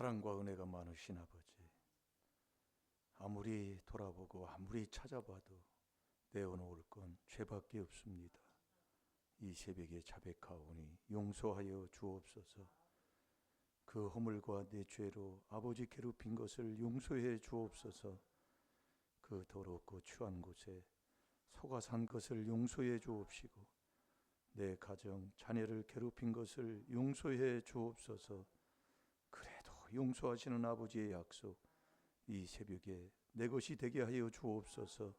사랑과 은혜가 많으신 아버지, 아무리 돌아보고 아무리 찾아봐도 내어놓을 건 죄밖에 없습니다. 이 새벽에 자백하오니 용서하여 주옵소서. 그 허물과 내 죄로 아버지 괴롭힌 것을 용서해 주옵소서. 그 더럽고 추한 곳에 소가 산 것을 용서해 주옵시고, 내 가정 자녀를 괴롭힌 것을 용서해 주옵소서. 그래도 용서하시는 아버지의 약속, 이 새벽에 내 것이 되게 하여 주옵소서.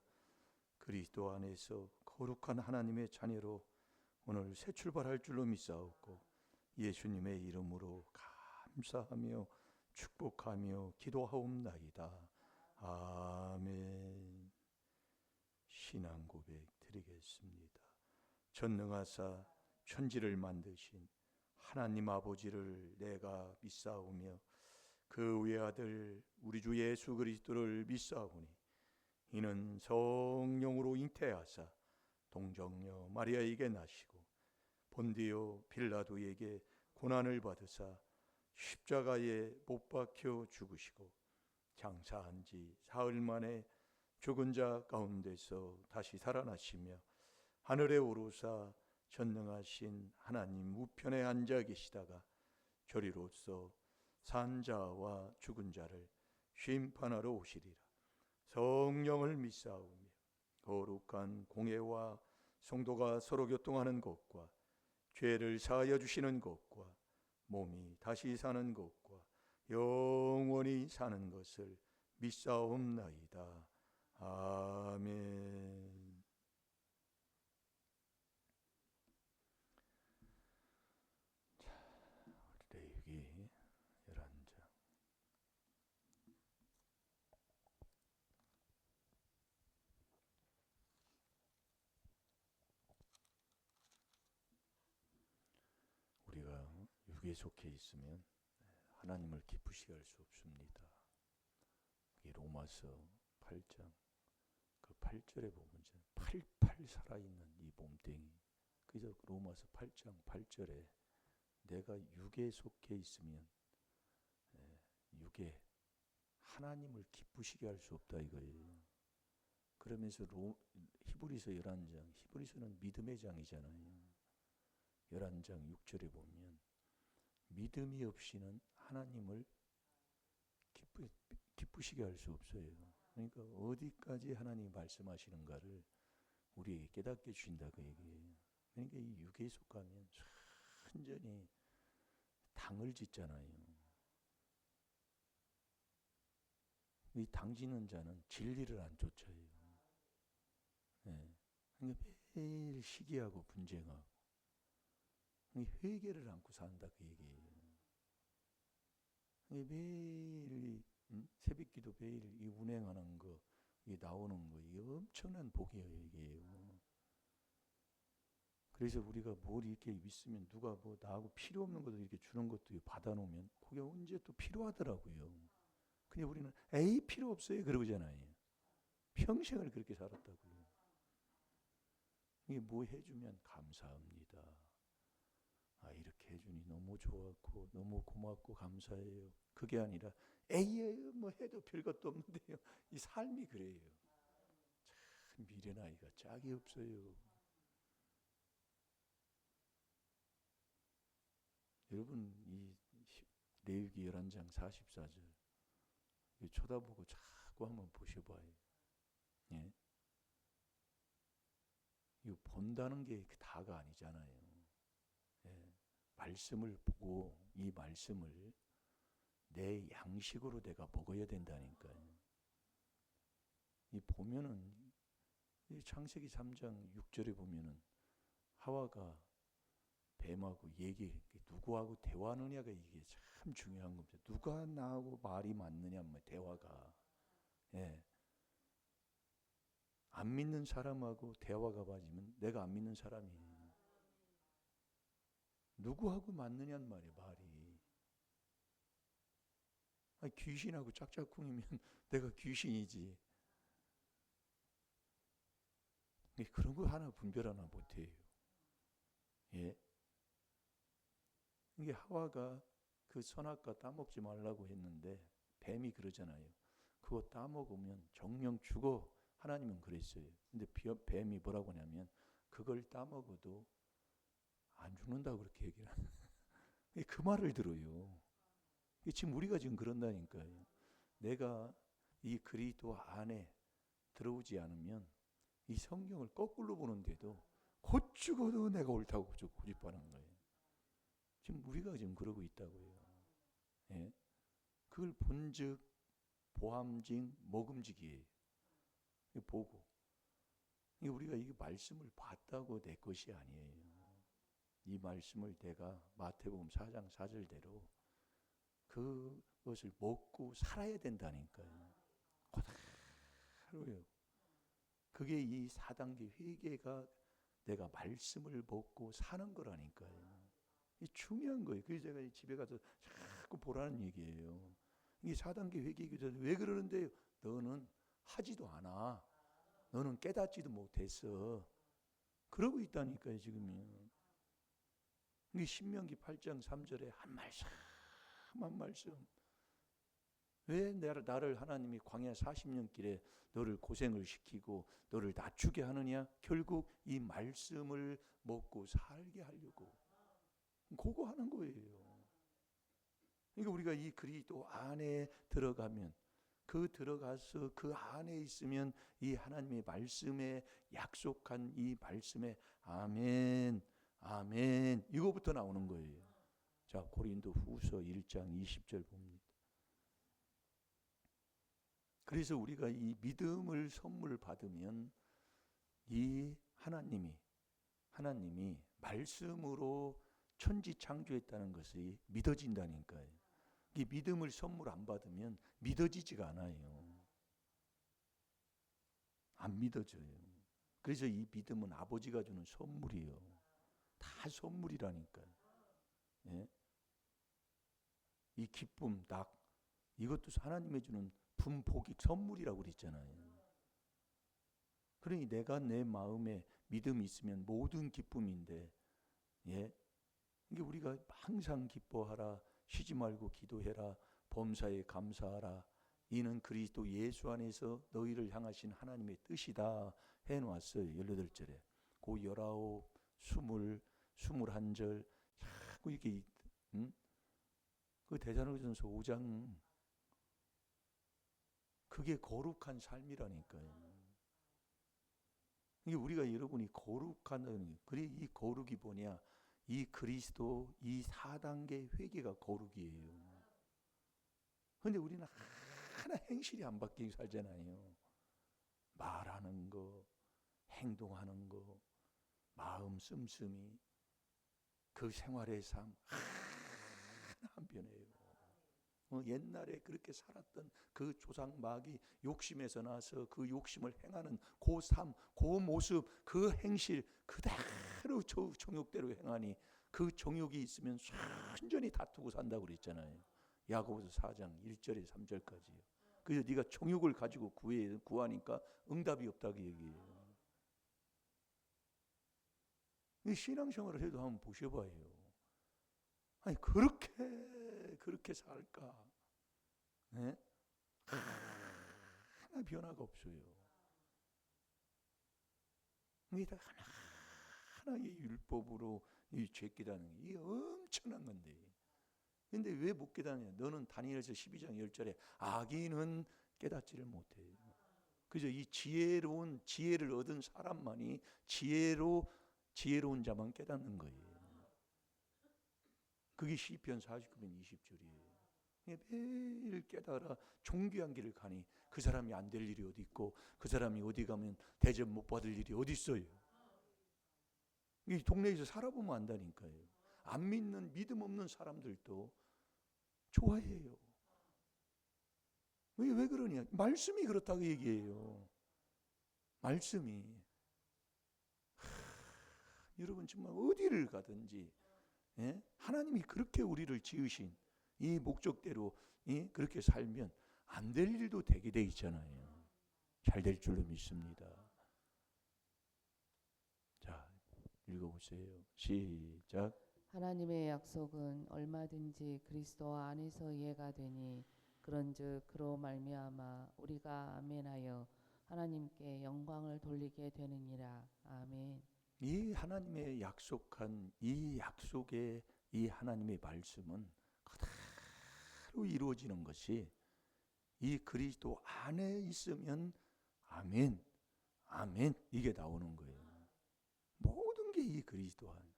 그리스도 안에서 거룩한 하나님의 자녀로 오늘 새 출발할 줄로 믿사옵고, 예수님의 이름으로 감사하며 축복하며 기도하옵나이다. 아멘. 신앙 고백 드리겠습니다. 전능하사 천지를 만드신 하나님 아버지를 내가 믿사오며 그 외아들 우리 주 예수 그리스도를 믿사오니, 이는 성령으로 잉태하사 동정녀 마리아에게 나시고 본디오 빌라도에게 고난을 받으사 십자가에 못 박혀 죽으시고 장사한 지 사흘 만에 죽은 자 가운데서 다시 살아나시며 하늘에 오르사 전능하신 하나님 우편에 앉아 계시다가 저리로서 산 자와 죽은 자를 심판하러 오시리라. 성령을 믿사오며 거룩한 공회와 성도가 서로 교통하는 것과 죄를 사하여 주시는 것과 몸이 다시 사는 것과 영원히 사는 것을 믿사옵나이다. 아멘. 레위기 11장. 우리가 육에 속해 있으면 하나님을 기쁘시게 할 수 없습니다. 로마서 8장 그 8절에 보면 팔팔 살아있는 이 몸뚱이, 그래서 로마서 8장 8절에 내가 육에 속해 있으면 육에 하나님을 기쁘시게 할 수 없다 이거예요. 그러면서 히브리서 11장, 히브리서는 믿음의 장이잖아요. 11장 6절에 보면 믿음이 없이는 하나님을 기쁘시게 할 수 없어요. 그러니까 어디까지 하나님이 말씀하시는가를 우리에게 깨닫게 주신다 그 얘기예요. 그러니까 이 육에 속하면 완전히 당을 짓잖아요. 이 당지는 자는 진리를 안 쫓아요. 네. 그러니까 매일 시기하고 분쟁하고 회개를 안고 산다 그 얘기예요. 매일 새벽기도 매일 이 운행하는 거, 이 나오는 거, 이게 엄청난 복이에요 이게요. 그래서 우리가 뭘 이렇게 믿으면 누가 뭐 나하고 필요 없는 것도 이렇게 주는 것도 받아놓으면 그게 언제 또 필요하더라고요. 근데 우리는 에이 필요 없어요 그러잖아요. 평생을 그렇게 살았다고요. 이게 뭐 해주면 감사합니다. 아 이렇게 해주니 너무 좋았고 너무 고맙고 감사해요. 그게 아니라 에이 뭐 해도 별것도 없는데요. 이 삶이 그래요. 참 미련아이가 짝이 없어요. 여러분 이 레위기 11장 44절 쳐다보고 자꾸 한번 보셔봐요. 예? 이거 본다는 게 다가 아니잖아요. 예. 말씀을 보고 이 말씀을 내 양식으로 내가 먹어야 된다니까요. 이 보면은 이 창세기 3장 6절에 보면은 하와가 뱀하고 누구하고 대화하느냐가 이게 참 중요한 겁니다. 누가 나하고 말이 맞느냐, 대화가. 예. 안 믿는 사람하고 대화가 맞으면 내가 안 믿는 사람이에요. 누구하고 맞느냐는 말이에요, 말이. 아니, 귀신하고 짝짝꿍이면 내가 귀신이지. 그런 거 하나 분별 하나 못해요. 예. 이게 하와가 그 선악과 따먹지 말라고 했는데 뱀이 그러잖아요. 그거 따먹으면 정령 죽어. 하나님은 그랬어요. 근데 뱀이 뭐라고 하냐면 그걸 따먹어도 안 죽는다고 그렇게 얘기를 하는 그 말을 들어요. 지금 우리가 지금 그런다니까요. 내가 이 그리스도 안에 들어오지 않으면 이 성경을 거꾸로 보는데도 곧 죽어도 내가 옳다고 고집하는 거예요. 지금 우리가 지금 그러고 있다고요. 예? 그걸 본즉 보암직 먹음직이에요. 보고 우리가 이 말씀을 봤다고 내 것이 아니에요. 이 말씀을 내가 마태복음 4장 4절대로 그것을 먹고 살아야 된다니까요. 그대로요. 그게 이 4단계 회개가 내가 말씀을 먹고 사는 거라니까요. 이 중요한 거예요. 그래서 제가 집에 가서 자꾸 보라는 얘기예요. 이게 4단계 회개기도인데 왜 그러는데요? 너는 하지도 않아. 너는 깨닫지도 못했어. 그러고 있다니까요, 지금요. 이게 신명기 8장 3절에 한 말씀, 한 말씀. 왜 나를 하나님이 광야 40년 길에 너를 고생을 시키고 너를 낮추게 하느냐? 결국 이 말씀을 먹고 살게 하려고. 그거 하는 거예요. 그러니까 우리가 이 그리스도 안에 들어가면 들어가서 그 안에 있으면 이 하나님의 말씀에 약속한 이 말씀에 아멘, 아멘 이거부터 나오는 거예요. 자, 고린도 후서 1장 20절 봅니다. 그래서 우리가 이 믿음을 선물 받으면 이 하나님이 말씀으로 천지 창조했다는 것이 믿어진다니까요. 이 믿음을 선물 안 받으면 믿어지지가 않아요. 안 믿어져요. 그래서 이 믿음은 아버지가 주는 선물이에요. 다 선물이라니까요. 예? 이 기쁨, 이것도 하나님이 주는 분복이 선물이라고 그랬잖아요. 그러니 내가 내 마음에 믿음이 있으면 모든 기쁨인데, 예? 이게 우리가 항상 기뻐하라, 쉬지 말고 기도해라, 범사에 감사하라. 이는 그리스도 예수 안에서 너희를 향하신 하나님의 뜻이다 해놓았어요. 18절에. 그 19, 20, 21절 자꾸 이렇게 그 데살로니가전서 5장 그게 거룩한 삶이라니까요. 이게 우리가 여러분이 거룩한 그래 이 거룩이 뭐냐? 이 그리스도 이 4단계 회개가 거룩이에요. 근데 우리는 하나 행실이 안 바뀌게 살잖아요. 말하는 거, 행동하는 거, 마음 씀씀이 그 생활의 삶 하나 안 변해요. 옛날에 그렇게 살았던 그 조상마귀 욕심에서 나서 그 욕심을 행하는 그 삶, 그 모습, 그 행실 그대로 정욕대로 행하니 그 정욕이 있으면 순전히 다투고 산다고 그랬잖아요. 야고보서 4장 1절에 3절까지요. 그래서 네가 정욕을 가지고 구하니까 응답이 없다고 얘기해요. 이 신앙생활을 해도 한번 보셔봐요. 아니 그렇게 살까? 네? 하나 변화가 없어요. 이게 다 하나의 율법으로 이 죄 깨닫는 게 엄청난 건데. 근데 왜 못 깨닫냐? 너는 다니엘서 12장 10절에 악인은 깨닫지를 못해. 그죠? 이 지혜를 얻은 사람만이 지혜로운 자만 깨닫는 거예요. 그게 시편 49편 20절이에요. 매일 깨달아 존귀한 길을 가니 그 사람이 안 될 일이 어디 있고 그 사람이 어디 가면 대접 못 받을 일이 어디 있어요. 이 동네에서 살아보면 안다니까요. 안 믿는 믿음 없는 사람들도 좋아해요. 왜 그러냐? 말씀이 그렇다고 얘기해요. 말씀이 여러분 정말 어디를 가든지 하나님이 그렇게 우리를 지으신 이 목적대로 그렇게 살면 안 될 일도 되게 돼 있잖아요. 잘 될 줄로 믿습니다. 자, 읽어보세요. 시작. 하나님의 약속은 얼마든지 그리스도 안에서 이해가 되니 그런즉 그로 말미암아 우리가 아멘하여 하나님께 영광을 돌리게 되느니라. 아멘. 이 하나님의 약속한 이 약속의 이 하나님의 말씀은 그대로 이루어지는 것이 이 그리스도 안에 있으면 아멘, 아멘 이게 나오는 거예요. 모든 게 이 그리스도 안.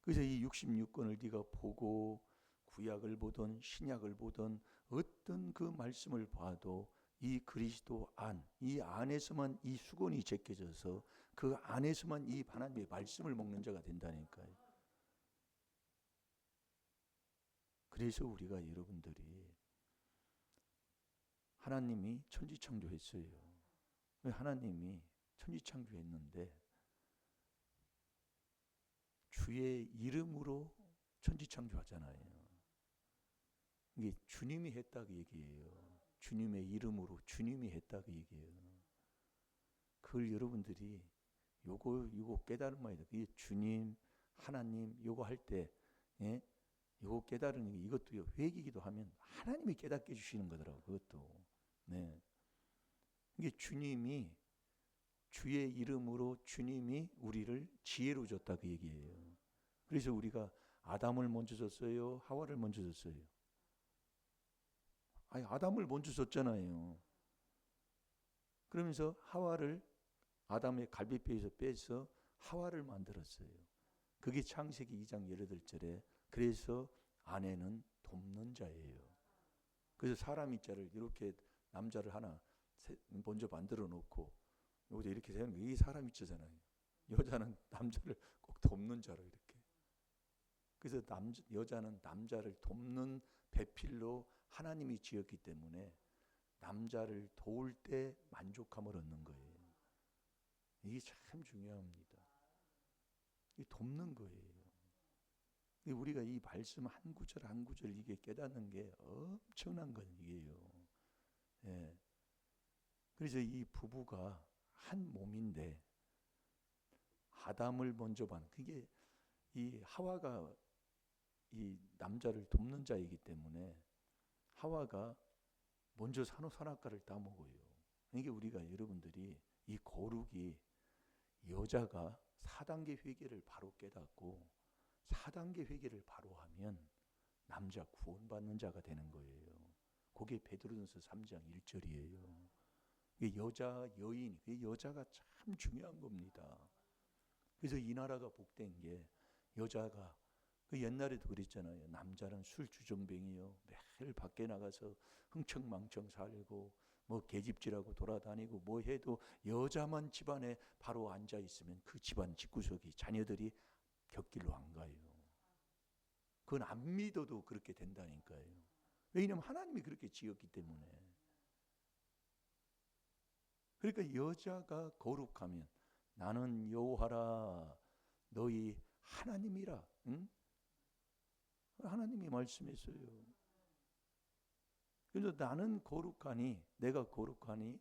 그래서 이 66권을 네가 보고 구약을 보던 신약을 보던 어떤 그 말씀을 봐도 이 그리스도 안, 이 안에서만 이 수건이 제껴져서 그 안에서만 이 하나님의 말씀을 먹는 자가 된다니까요. 그래서 우리가 여러분들이 하나님이 천지창조했어요. 하나님이 천지창조했는데 주의 이름으로 천지창조하잖아요. 이게 주님이 했다고 얘기해요. 주님의 이름으로 주님이 했다고 얘기해요. 그걸 여러분들이 요거 깨달은 말이다. 이게 주님, 하나님 요거 할 때, 예? 요거 깨달은 게 이것도 회개기도 하면 하나님이 깨닫게 해주시는 거더라고. 그것도. 네. 이게 주님이 주의 이름으로 주님이 우리를 지혜로 줬다고 얘기해요. 그래서 우리가 아담을 먼저 줬어요? 하와를 먼저 줬어요? 아니, 아담을 먼저 줬잖아요. 그러면서 하와를 아담의 갈비뼈에서 빼서 하와를 만들었어요. 그게 창세기 2장 18절에 그래서 아내는 돕는 자예요. 그래서 사람 이자를 이렇게 남자를 하나 먼저 만들어 놓고 여기서 이렇게 세우는 게 이게 사람 이자잖아요. 여자는 남자를 꼭 돕는 자로 이렇게. 그래서 여자는 남자를 돕는 배필로 하나님이 지었기 때문에 남자를 도울 때 만족함을 얻는 거예요. 이게 참 중요합니다. 이게 돕는 거예요. 우리가 이 말씀 한 구절 한 구절 이게 깨닫는 게 엄청난 건이에요. 예. 그래서 이 부부가 한 몸인데 아담을 먼저 반. 그게 이 하와가 이 남자를 돕는 자이기 때문에 하와가 먼저 산호선악과를 따먹어요. 이게 우리가 여러분들이 이 거룩이 여자가 4단계 회개를 바로 깨닫고 4단계 회개를 바로 하면 남자 구원받는 자가 되는 거예요. 그게 베드로전서 3장 1절이에요. 여자, 여인, 여자가 참 중요한 겁니다. 그래서 이 나라가 복된 게 여자가 그 옛날에도 그랬잖아요. 남자는 술 주정뱅이요. 매일 밖에 나가서 흥청망청 살고 뭐 계집질하고 돌아다니고 뭐 해도 여자만 집안에 바로 앉아 있으면 그 집안 집구석이 자녀들이 곁길로 안 가요. 그건 안 믿어도 그렇게 된다니까요. 왜냐하면 하나님이 그렇게 지었기 때문에. 그러니까 여자가 거룩하면 나는 여호와라 너희 하나님이라. 응? 하나님이 말씀했어요. 그래서 나는 거룩하니 내가 거룩하니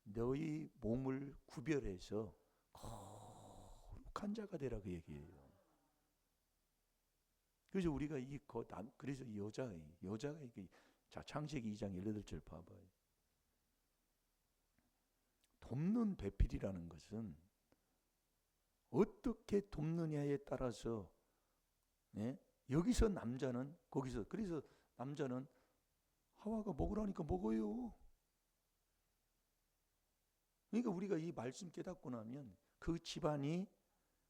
너희 몸을 구별해서 거룩한 자가 되라고 얘기해요. 그래서 우리가 그래서 여자가 이게 자 창세기 2장 18절 봐봐요. 돕는 배필이라는 것은 어떻게 돕느냐에 따라서 예? 여기서 남자는 거기서 그래서 남자는 하와가 먹으라니까 먹어요. 그러니까 우리가 이 말씀 깨닫고 나면 그 집안이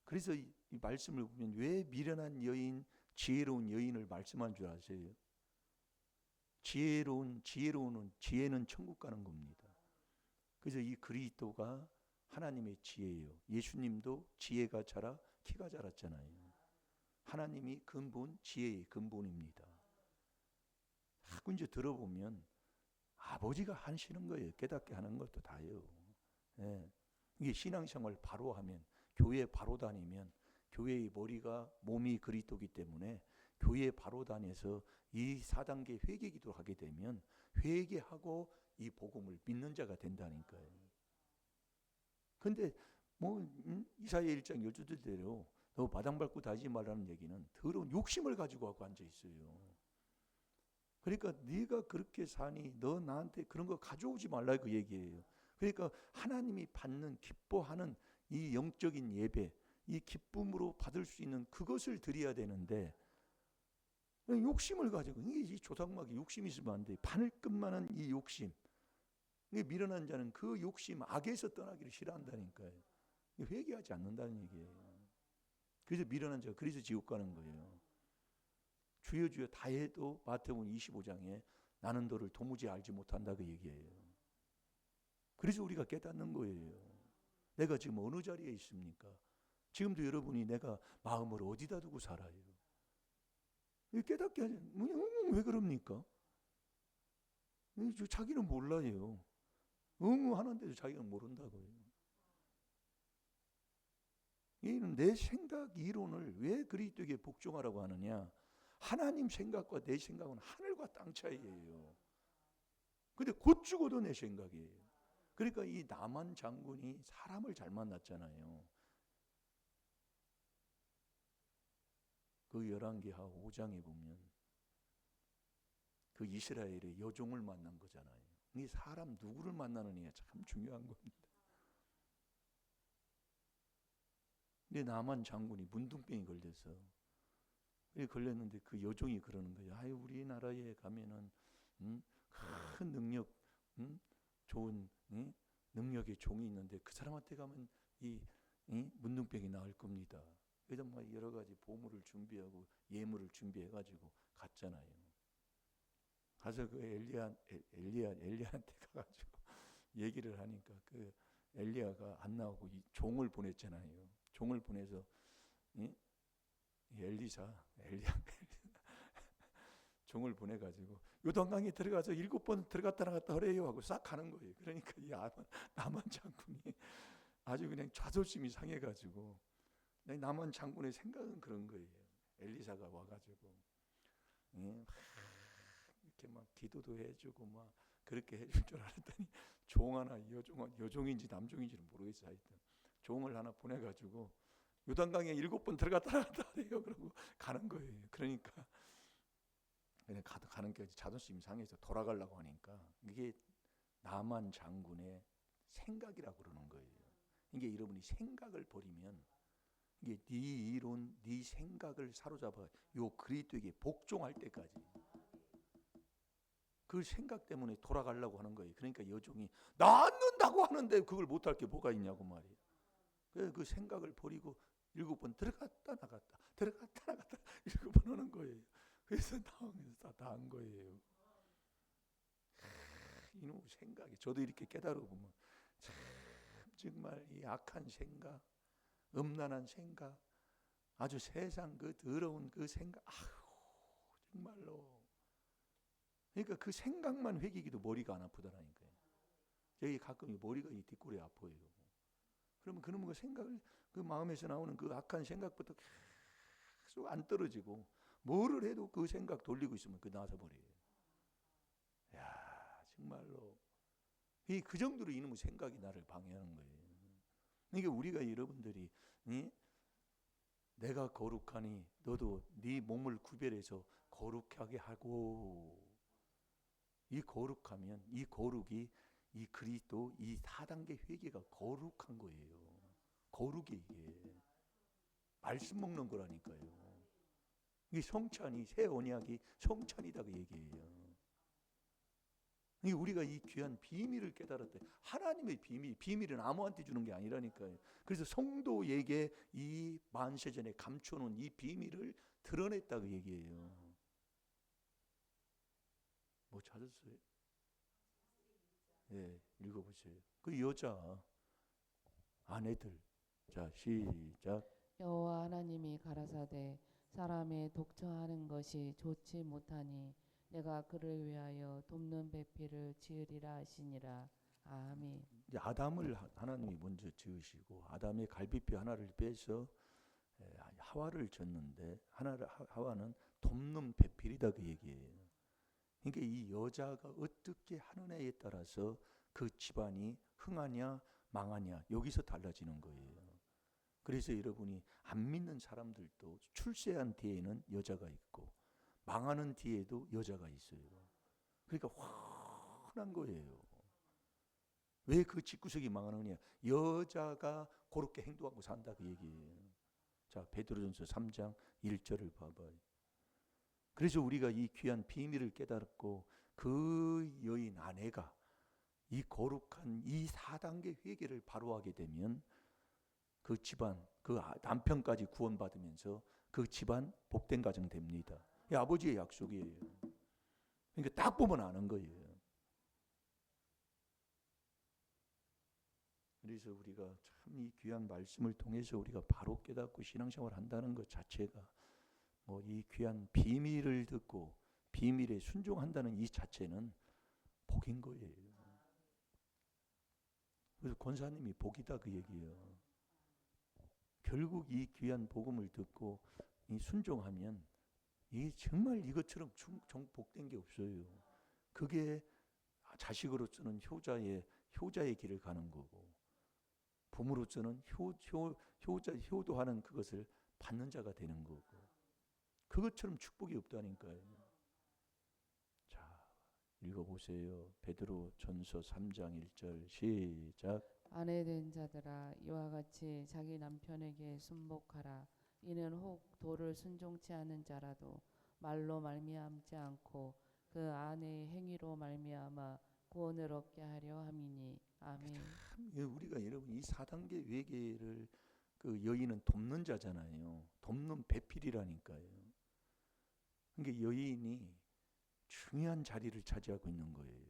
그래서 이 말씀을 보면 왜 미련한 여인, 지혜로운 여인을 말씀한 줄 아세요? 지혜는 천국 가는 겁니다. 그래서 이 그리스도가 하나님의 지혜예요. 예수님도 지혜가 자라 키가 자랐잖아요. 하나님이 근본, 지혜의 근본입니다. 자꾸 이제 들어보면 아버지가 하시는 거예요. 깨닫게 하는 것도 다예요. 예. 이게 신앙생활 바로 하면, 교회 바로 다니면, 교회의 머리가 몸이 그리스도이기 때문에 교회 바로 다녀서 이 4단계 회개기도 하게 되면 회개하고 이 복음을 믿는 자가 된다니까요. 근데 이사야 1장 12절대로 너 마당 밟고 다니지 말라는 얘기는 더러운 욕심을 가지고 하고 앉아 있어요. 그러니까 네가 그렇게 사니 너 나한테 그런 거 가져오지 말라 그 얘기예요. 그러니까 하나님이 받는 기뻐하는 이 영적인 예배, 이 기쁨으로 받을 수 있는 그것을 드려야 되는데 욕심을 가지고 이 조상막이 욕심이 있으면 안 돼. 바늘끝만한 이 욕심. 이게 미련한 자는 그 욕심 악에서 떠나기를 싫어한다니까요. 회개하지 않는다는 얘기예요. 그래서 미련한 자가 그래서 지옥 가는 거예요. 주여 주여 다 해도 마태복음 25장에 나는 너를 도무지 알지 못한다 그 얘기예요. 그래서 우리가 깨닫는 거예요. 내가 지금 어느 자리에 있습니까? 지금도 여러분이 내가 마음을 어디다 두고 살아요? 깨닫게 하지. 왜 그럽니까? 자기는 몰라요. 하는데도 자기는 모른다고요. 이는 내 생각 이론을 왜 그리스도에게 복종하라고 하느냐? 하나님 생각과 내 생각은 하늘과 땅 차이예요. 근데 곧 죽어도 내 생각이에요. 그러니까 이 나만 장군이 사람을 잘 만났잖아요. 그 열왕기하 5장에 보면 그 이스라엘의 여종을 만난 거잖아요. 이 사람 누구를 만나느냐가 참 중요한 겁니다. 근데 나만 장군이 문둥병이 걸려서 걸렸는데 그 여종이 그러는 거예요. 아유 우리나라에 가면은 큰 능력, 좋은 능력의 종이 있는데 그 사람한테 가면 이 문둥병이 나을 겁니다. 그래서 막 여러 가지 보물을 준비하고 예물을 준비해가지고 갔잖아요. 가서 그 엘리야한테 가가지고 얘기를 하니까 그 엘리야가 안 나오고 이 종을 보냈잖아요. 종을 보내서 엘리야 종을 보내가지고 요단강에 들어가서 7번 들어갔다 나갔다 하래요 하고 싹 가는 거예요. 그러니까 이 나만 장군이 아주 그냥 자존심이 상해가지고 나만 장군의 생각은 그런 거예요. 엘리사가 와가지고 이렇게 막 기도도 해주고 막 그렇게 해줄 줄 알았더니 종 하나 여종인지 남종인지는 모르겠어요. 하여튼 종을 하나 보내가지고 요단강에 7번 들어갔다 나갔다 하래요. 그러고 가는 거예요. 그러니까 그냥 가는 게 자존심이 상해서 돌아가려고 하니까 이게 나만 장군의 생각이라고 그러는 거예요. 이게 여러분이 생각을 버리면 이게 네 이론, 네 생각을 사로잡아 요 그리스도에게 복종할 때까지 그 생각 때문에 돌아가려고 하는 거예요. 그러니까 여종이 낳는다고 하는데 그걸 못할 게 뭐가 있냐고 말이에요. 그 생각을 버리고 7번 들어갔다 나갔다 7번 하는 거예요. 그래서 나은 거예요. 이놈의 생각이 저도 이렇게 깨달아 보면 참 정말 이 악한 생각, 음란한 생각, 아주 세상 그 더러운 그 생각, 정말로. 그러니까 그 생각만 회개기도 머리가 안 아프다라니까요. 저희 가끔 머리가 이 뒷골이 아파요. 그러면 그놈의 그 생각을 그 마음에서 나오는 그 악한 생각부터 계속 안 떨어지고 뭐를 해도 그 생각 돌리고 있으면 그 나서 버려요. 야 정말로 그 정도로 이놈의 생각이 나를 방해하는 거예요. 그러니까 우리가 여러분들이 내가 거룩하니 너도 네 몸을 구별해서 거룩하게 하고 이 거룩하면 이 거룩이 이 그리스도 이 4단계 회개가 거룩한 거예요. 거룩이 이게 말씀 먹는 거라니까요. 이 성찬이 새 언약이 성찬이다 그 얘기예요. 우리가 이 귀한 비밀을 깨달았대. 하나님의 비밀은 아무한테 주는 게 아니라니까요. 그래서 성도에게 이 만세전에 감춰놓은 이 비밀을 드러냈다 그 얘기예요. 뭐 찾았어요? 네, 읽어보세요. 그 여자 아내들. 자, 시작. 여호와 하나님이 가라사대 사람의 독처하는 것이 좋지 못하니 내가 그를 위하여 돕는 배필을 지으리라 하시니라. 아멘. 이제 아담을 하나님이 먼저 지으시고 아담의 갈비뼈 하나를 빼서 하와를 졌는데 하와는 돕는 배필이다 그 얘기예요. 그러니까 이 여자가 어떻게 하느냐에 따라서 그 집안이 흥하냐 망하냐? 여기서 달라지는 거예요. 그래서 여러분이 안 믿는 사람들도 출세한 뒤에는 여자가 있고 망하는 뒤에도 여자가 있어요. 그러니까 훤한 거예요. 왜 그 집구석이 망하느냐? 여자가 그렇게 행동하고 산다 그 얘기예요. 자, 베드로전서 3장 1절을 봐봐요. 그래서 우리가 이 귀한 비밀을 깨달았고 그 여인 아내가 이 거룩한 이 4단계 회개를 바로 하게 되면 그 집안, 그 남편까지 구원받으면서 그 집안 복된 가정 됩니다. 이 아버지의 약속이에요. 그러니까 딱 보면 아는 거예요. 그래서 우리가 참 이 귀한 말씀을 통해서 우리가 바로 깨닫고 신앙생활 한다는 것 자체가 뭐 이 귀한 비밀을 듣고 비밀에 순종한다는 이 자체는 복인 거예요. 그래서 권사님이 복이다 그 얘기예요. 결국 이 귀한 복음을 듣고 이 순종하면 이 정말 이것처럼 복된 게 없어요. 그게 자식으로서는 효자의 길을 가는 거고 부모로서는 효도하는 그것을 받는 자가 되는 거고 그것처럼 축복이 없다니까요. 자, 읽어보세요. 베드로 전서 3장 1절 시작. 아내된 자들아 이와 같이 자기 남편에게 순복하라. 이는 혹 도를 순종치 않은 자라도 말로 말미암지 않고 그 아내의 행위로 말미암아 구원을 얻게 하려 함이니. 아멘. 우리가 여러분 이 4단계 회개를 그 여인은 돕는 자잖아요. 돕는 배필이라니까요. 그러니까 여인이 중요한 자리를 차지하고 있는 거예요.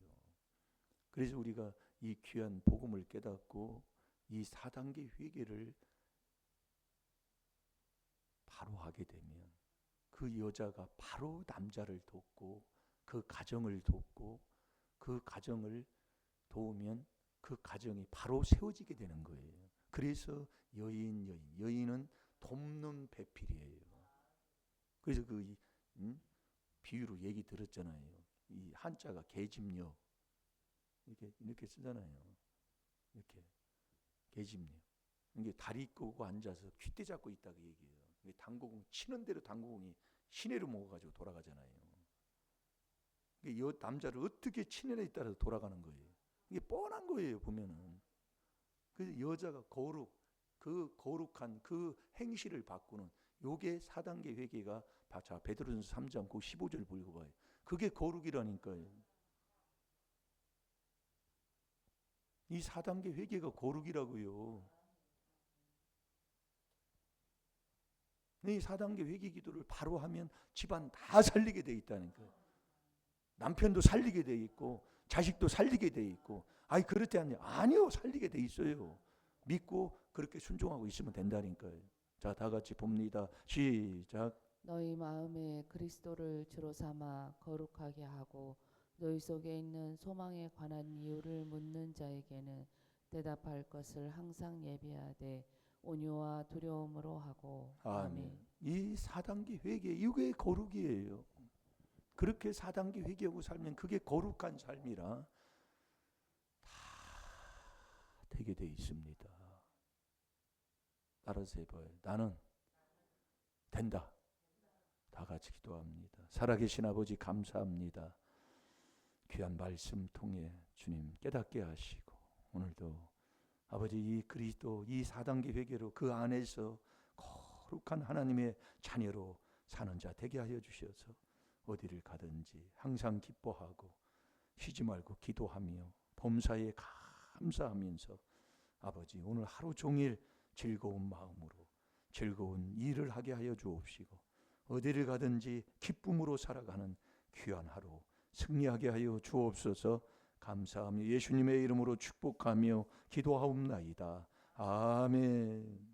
그래서 우리가 이 귀한 복음을 깨닫고 이 4단계 회개를 바로 하게 되면 그 여자가 바로 남자를 돕고 그 가정을 돕고 그 가정을 도우면 그 가정이 바로 세워지게 되는 거예요. 그래서 여인은 돕는 배필이에요. 그래서 그 비유로 얘기 들었잖아요. 이 한자가 계집녀 이렇게 쓰잖아요. 이렇게 계집녀. 이게 다리 꼬고 앉아서 퀴대 잡고 있다 그 얘기예요. 당구공 치는 대로 당구공이 시내로 먹어가지고 돌아가잖아요. 이 남자를 어떻게 치느냐에 따라서 돌아가는 거예요. 이게 뻔한 거예요 보면은. 그래서 여자가 그 거룩한 그 행실을 바꾸는 요게 4단계 회개가 자 베드로전서 3장 15절 읽어봐요. 그게 거룩이라니까요. 이 4단계 회개가 거룩이라고요. 이 4단계 회개 기도를 바로 하면 집안 다 살리게 돼 있다니까요. 남편도 살리게 돼 있고 자식도 살리게 돼 있고 아니 그렇지 않냐? 아니요 살리게 돼 있어요. 믿고 그렇게 순종하고 있으면 된다니까요. 자, 다 같이 봅니다. 시작. 너희 마음에 그리스도를 주로 삼아 거룩하게 하고 너희 속에 있는 소망에 관한 이유를 묻는 자에게는 대답할 것을 항상 예비하되 온유와 두려움으로 하고. 아멘. 이 4단계 회개 이게 거룩이에요. 그렇게 4단계 회개하고 살면 그게 거룩한 삶이라 다 되게 돼 있습니다. 따라서 해봐요. 나는 된다. 다 같이 기도합니다. 살아계신 아버지 감사합니다. 귀한 말씀 통해 주님 깨닫게 하시고 오늘도 아버지 이 그리스도 이 4단계 회개로 그 안에서 거룩한 하나님의 자녀로 사는 자 되게 하여 주셔서 어디를 가든지 항상 기뻐하고 쉬지 말고 기도하며 범사에 감사하면서 아버지 오늘 하루 종일 즐거운 마음으로 즐거운 일을 하게 하여 주옵시고 어디를 가든지 기쁨으로 살아가는 귀한 하루 승리하게 하여 주옵소서. 감사하며 예수님의 이름으로 축복하며 기도하옵나이다. 아멘.